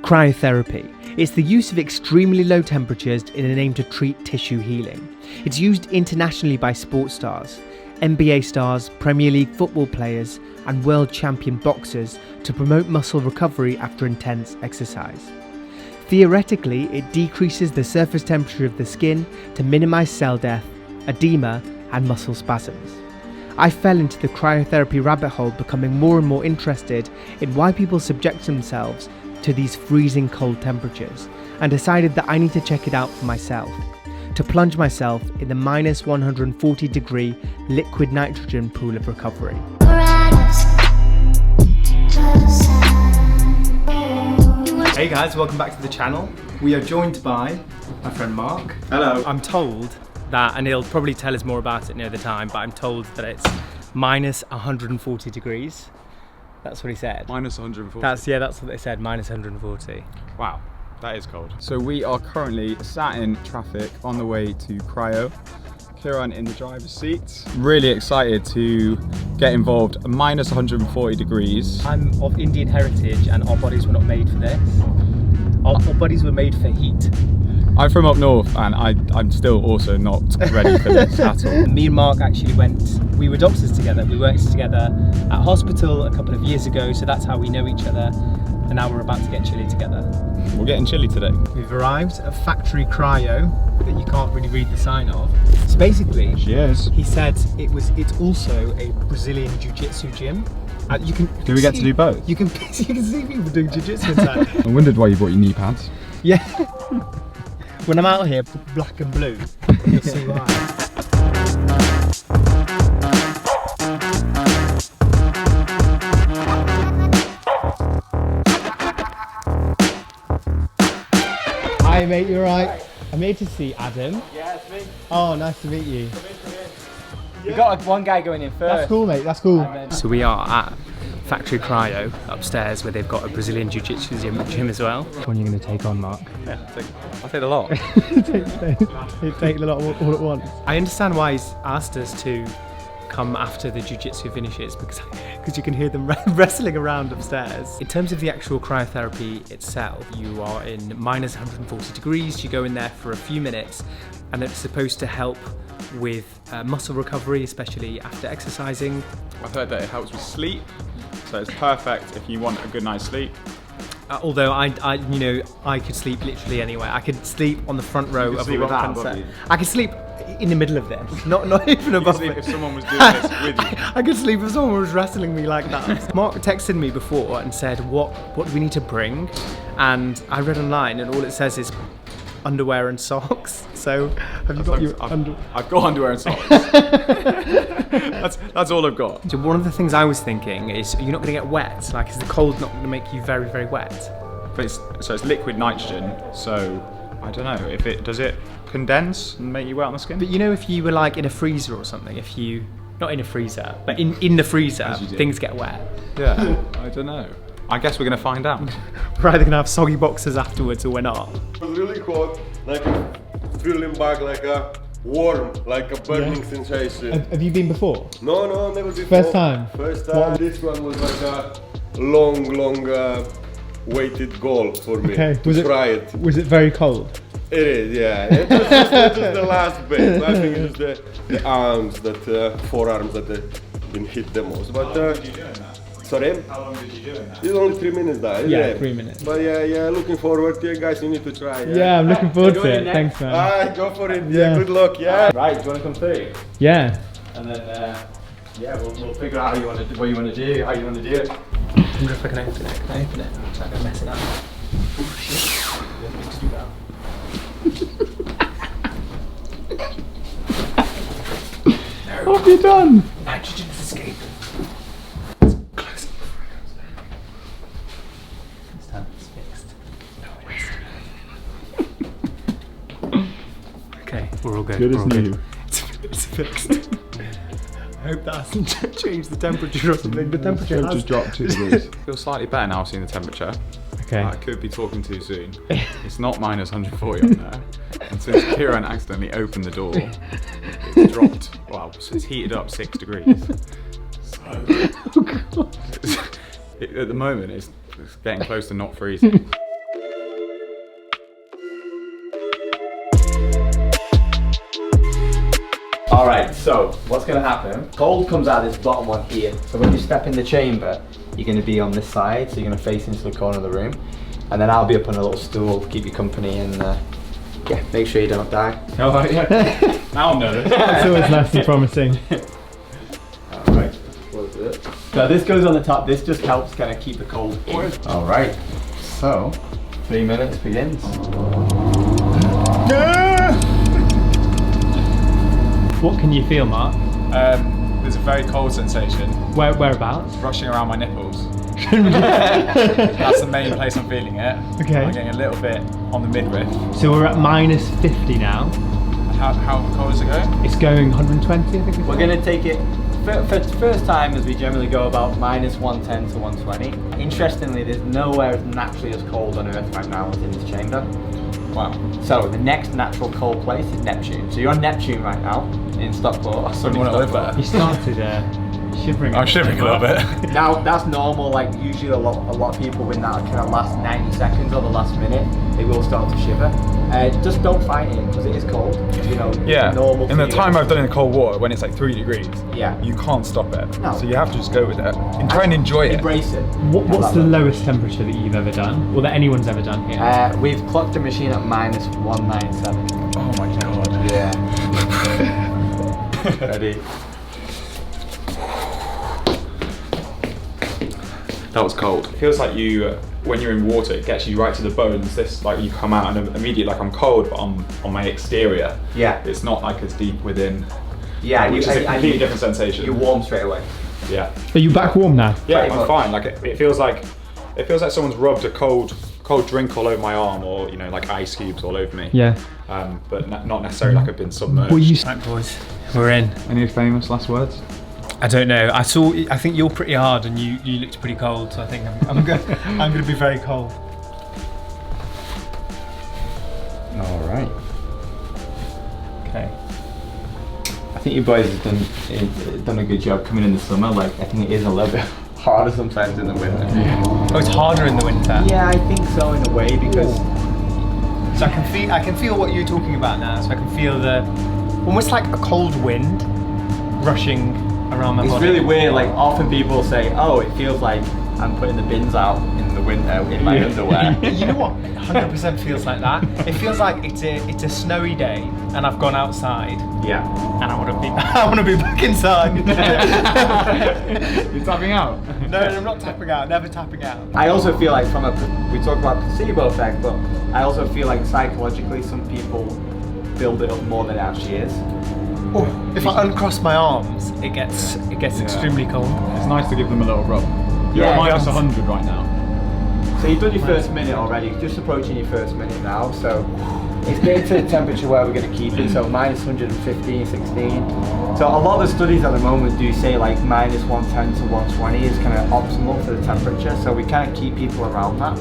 Cryotherapy. It's the use of extremely low temperatures in an aim to treat tissue healing. It's used internationally by sports stars, NBA stars, Premier League football players, and world champion boxers to promote muscle recovery after intense exercise. Theoretically, it decreases the surface temperature of the skin to minimise cell death, edema, and muscle spasms. I fell into the cryotherapy rabbit hole, becoming more and more interested in why people subject themselves to these freezing cold temperatures, and decided that I need to check it out for myself, to plunge myself in the minus 140 degree liquid nitrogen pool of recovery. Hey guys, welcome back to the channel. We are joined by my friend Mark. Hello. I'm told that, and he'll probably tell us more about it near the time, but I'm told that it's minus 140 degrees. That's what he said. Minus 140. That's what they said, minus 140. Wow, that is cold. So we are currently sat in traffic on the way to Cryo. Kieran in the driver's seat. Really excited to get involved. Minus 140 degrees. I'm of Indian heritage and our bodies were not made for this. Our bodies were made for heat. I'm from up north and I'm still also not ready for this at all. Me and Mark actually we were doctors together. We worked together at hospital a couple of years ago, so that's how we know each other. And now we're about to get chilly together. We're getting chilly today. We've arrived at Factory Cryo that you can't really read the sign of. So basically, Cheers. He said it's also a Brazilian jiu-jitsu gym. Do we get to do both? You can see people doing jiu-jitsu inside. I wondered why you brought your knee pads. Yeah. When I'm out here, black and blue, you'll see why. Hi mate, you alright? I'm here to see Adam. Yeah, it's me. Oh, nice to meet you. We got one guy going in first. That's cool mate, that's cool. Then... So we are at Factory Cryo upstairs, where they've got a Brazilian Jiu-Jitsu gym as well. Which one are you going to take on, Mark? Yeah, I'll take the lot. take the lot all at once. I understand why he's asked us to come after the Jiu-Jitsu finishes, because you can hear them wrestling around upstairs. In terms of the actual cryotherapy itself, you are in minus 140 degrees, you go in there for a few minutes, and it's supposed to help with muscle recovery, especially after exercising. I've heard that it helps with sleep, so it's perfect if you want a good night's sleep. Although I could sleep literally anywhere. I could sleep on the front row of a rock concert. I could sleep in the middle of this, not even above me. If someone was doing this with you. I could sleep if someone was wrestling me like that. Mark texted me before and said, what do we need to bring? And I read online and all it says is underwear and socks. So have you got your underwear? I've got underwear and socks. that's all I've got. So one of the things I was thinking is, you're not going to get wet. Like, is the cold not going to make you very, very wet? But it's liquid nitrogen, so I don't know does it condense and make you wet on the skin? But you know, if you were like in a freezer or something, not in a freezer, but in the freezer, things get wet. Yeah, I don't know. I guess we're going to find out. We're either going to have soggy boxes afterwards or we're not. It was really hot, like feeling back like a warm, like a burning sensation. Have you been before? No, never before. First time? First time. This one was like a long waited goal for me to try it. Was it very cold? It is, yeah. It was just the last bit. I think it's the arms, forearms that been hit the most. But How long did you do in that? Sorry? How long did you do in that? It's only 3 minutes now, isn't it? 3 minutes. But yeah, looking forward. Yeah, guys, you need to try. Yeah, I'm looking forward to it. Thanks, man. Alright, go for it. Yeah, good luck. Yeah. Right, do you want to come through? Yeah. And then, we'll figure out what you want to do, how you want to do it. I wonder if I can open it. Can I open it? So I'm going to mess it up. Oh shit. You want me to do that? What have you done? Nitrogen's escaped. Close. This time it's fixed. No, it's okay, we're all good. Good as new. It's fixed. I hope that hasn't changed the temperature or something. The temperature has dropped 2 degrees. Feels slightly better now I've seen the temperature. Okay. I could be talking too soon. It's not minus 140 on there. And since Kieran accidentally opened the door, it's dropped, well, it's heated up 6 degrees. So, at the moment, it's getting close to not freezing. Right, so what's going to happen? Cold comes out of this bottom one here. So when you step in the chamber, you're going to be on this side, so you're going to face into the corner of the room. And then I'll be up on a little stool, keep you company, and yeah, make sure you don't die. Oh, yeah. Now I'm nervous. It's always nice and promising. Alright, close it. So this goes on the top, this just helps kind of keep the cold in. Alright, so 3 minutes begins. What can you feel, Mark? There's a very cold sensation Whereabouts? rushing around my nipples. That's the main place I'm feeling it. Okay. I'm getting a little bit on the midriff. So we're at -50 now. How cold is it going? It's going 120, I think. We're going to take it, for first time as we generally go about -110 to 120. Interestingly, there's nowhere as naturally as cold on Earth right now within this chamber. Wow. So the next natural cold place is Neptune. So you're on Neptune right now in Stockport. I want to live there. You started shivering. I'm shivering a little bit. Now that's normal. Like usually a lot of people in that kind of last 90 seconds or the last minute, they will start to shiver. Just don't fight it because it is cold. You know. Yeah. Normal. In the feeling. time I've done in cold water, when it's like 3 degrees, Yeah. you can't stop it. No. So you have to just go with it and try and enjoy it. Embrace it. What's the lowest temperature that you've ever done, or that anyone's ever done here? We've clocked the machine at -197. Oh my god. Yeah. Ready? That was cold. It feels like you, when you're in water, it gets you right to the bones. This, like, you come out and immediately, like, I'm cold, but on my exterior, Yeah. it's not like as deep within. Yeah. Which is a completely different sensation. You're warm straight away. Yeah. Are you back warm now? Yeah, Pretty I'm much. fine. Like it feels like someone's rubbed a cold drink all over my arm, or like ice cubes all over me. Yeah. But not necessarily like I've been submerged. Right, boys, we're in. Any famous last words? I don't know. I think you're pretty hard, and you looked pretty cold. So I think I'm going to be very cold. All right. Okay. I think you boys have done a good job coming in the summer. Like I think it is a little bit harder sometimes in the winter. Oh, it's harder in the winter. Yeah, I think so in a way because So I can feel what you're talking about now. So I can feel almost like a cold wind rushing around my it's body. really weird. Like often people say, "Oh, it feels like I'm putting the bins out in the winter in my underwear." You know what? 100% feels like that. It feels like it's a snowy day, and I've gone outside, Yeah. and I want to be back inside. You're tapping out? No, I'm not tapping out. Never tapping out. I also feel like we talk about placebo effect, but I also feel like psychologically some people build it up more than it actually is. Oh, if I uncross my arms, it gets extremely cold. It's nice to give them a little rub. You're Yeah, at it does. -100 right now. So you've done your first minute already, just approaching your first minute now, so it's getting to the temperature where we're going to keep it, so -115, 16. So a lot of the studies at the moment do say like -110 to 120 is kind of optimal for the temperature, so we kind of keep people around that.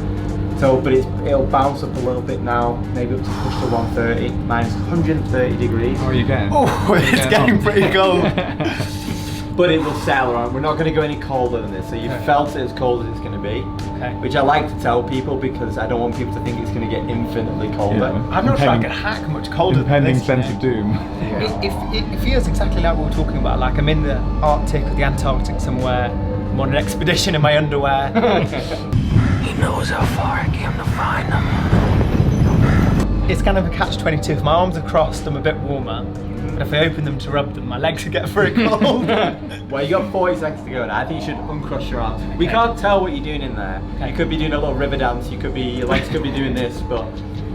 So, but it'll bounce up a little bit now, maybe up to push to 130, -130 degrees. How are you getting? Oh, it's getting pretty cold. But it will settle around. We're not going to go any colder than this. So you felt it as cold as it's going to be. Okay. Which I like to tell people because I don't want people to think it's going to get infinitely colder. Yeah. I'm not sure I can hack much colder Impending than this. sense of doom. It feels exactly like what we're talking about. Like I'm in the Arctic or the Antarctic somewhere. I'm on an expedition in my underwear. He knows how far I came to find them. It's kind of a catch-22. If my arms are crossed, I'm a bit warmer. But if I open them to rub them, my legs would get very cold. Well, you got 40 seconds to go now. I think you should uncross your arms. We can't tell what you're doing in there. You could be doing a little river dance. Your legs could be doing this, but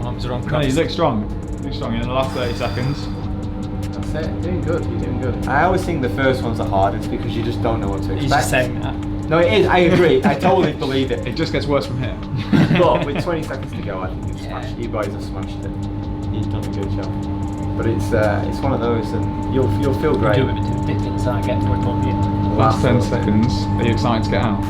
Arms are No, uncrossed. you look strong. You look strong in the last 30 seconds. that's it. You're doing good. You're doing good. I always think the first one's the hardest because you just don't know what to expect. He's just saying that. No, it is. I agree. I totally believe it. It just gets worse from here. But with 20 seconds to go, I think you've smashed it. You boys have smashed it. You've done a good job. But it's one of those, and you'll feel great. Do a bit inside, get to it on the end. Last 10 seconds. Are you excited to get out?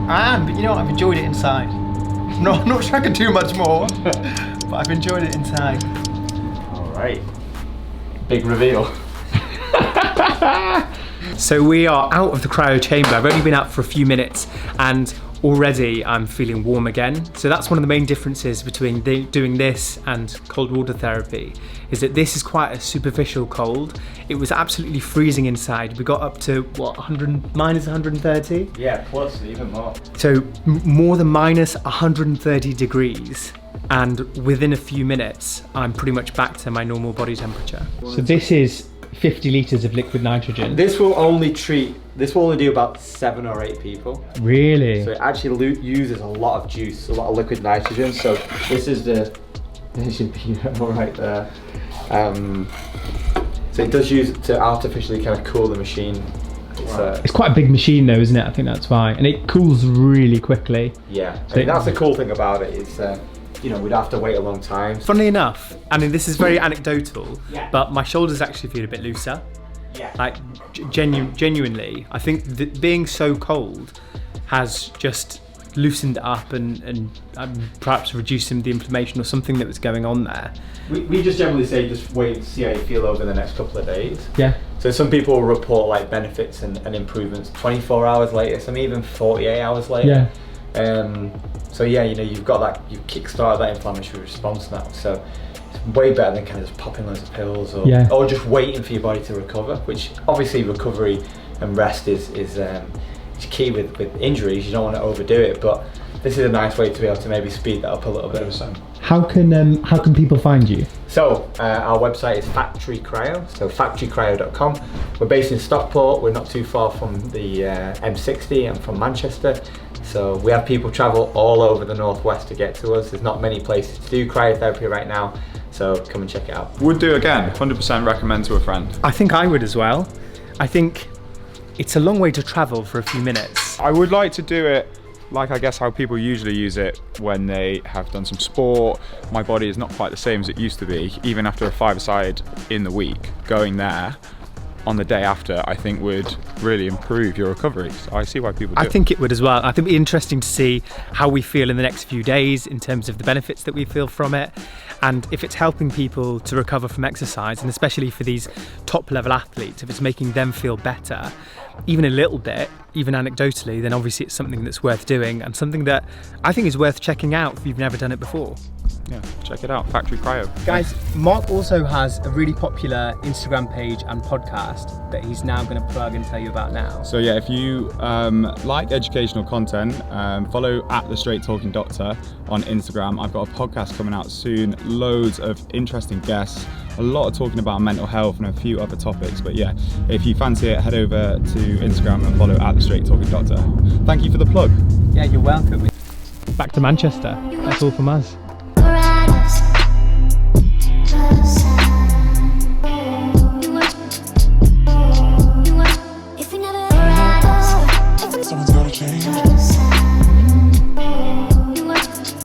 I am, but you know what? I've enjoyed it inside. I'm not sure I can do much more, but I've enjoyed it inside. All right. Big reveal. So we are out of the cryo chamber. I've only been out for a few minutes, and already I'm feeling warm again. So that's one of the main differences between doing this and cold water therapy, is that this is quite a superficial cold. It was absolutely freezing inside. We got up to what, minus 130? Yeah, plus even more. So more than minus 130 degrees. And within a few minutes, I'm pretty much back to my normal body temperature. So this is 50 litres of liquid nitrogen. This will only do about 7 or 8 people. Really? So it actually uses a lot of juice, a lot of liquid nitrogen. So this is the, it should be right there. So it does use it to artificially kind of cool the machine. It's quite a big machine though, isn't it? I think that's why. And it cools really quickly. Yeah, So I mean, that's the cool thing about it. It's, you know, we'd have to wait a long time. Funnily enough, I mean, this is very anecdotal, Yeah. but my shoulders actually feel a bit looser. Yeah. Like, genuinely, I think that being so cold has just loosened it up and perhaps reduced some of the inflammation or something that was going on there. We just generally say just wait and see how you feel over the next couple of days. Yeah. So some people will report like benefits and improvements 24 hours later, some even 48 hours later. Yeah. So yeah, you know, you've got that, you've kick-started that inflammatory response now. So it's way better than kind of just popping loads of pills or just waiting for your body to recover, which obviously recovery and rest is key with injuries. You don't want to overdo it, but this is a nice way to be able to maybe speed that up a little bit. How can people find you? So our website is Factory Cryo, so factorycryo.com. We're based in Stockport. We're not too far from the M60 and from Manchester. So we have people travel all over the northwest to get to us. There's not many places to do cryotherapy right now, so come and check it out. Would do again, 100% recommend to a friend. I think I would as well. I think it's a long way to travel for a few minutes. I would like to do it like I guess how people usually use it when they have done some sport. My body is not quite the same as it used to be. Even after a 5-a-side in the week, going there on the day after, I think would really improve your recovery. So I see why people do it. I think it would as well. I think it'd be interesting to see how we feel in the next few days in terms of the benefits that we feel from it, and if it's helping people to recover from exercise, and especially for these top level athletes, if it's making them feel better, even a little bit, even anecdotally, then obviously it's something that's worth doing and something that I think is worth checking out if you've never done it before. Yeah, check it out, Factory Cryo. Guys, Mark also has a really popular Instagram page and podcast that he's now going to plug and tell you about now. So yeah, if you like educational content, follow @TheStraightTalkingDoctor on Instagram. I've got a podcast coming out soon, loads of interesting guests, a lot of talking about mental health and a few other topics. But yeah, if you fancy it, head over to Instagram and follow @TheStraightTalkingDoctor. Thank you for the plug. Yeah, you're welcome. Back to Manchester. That's all from us.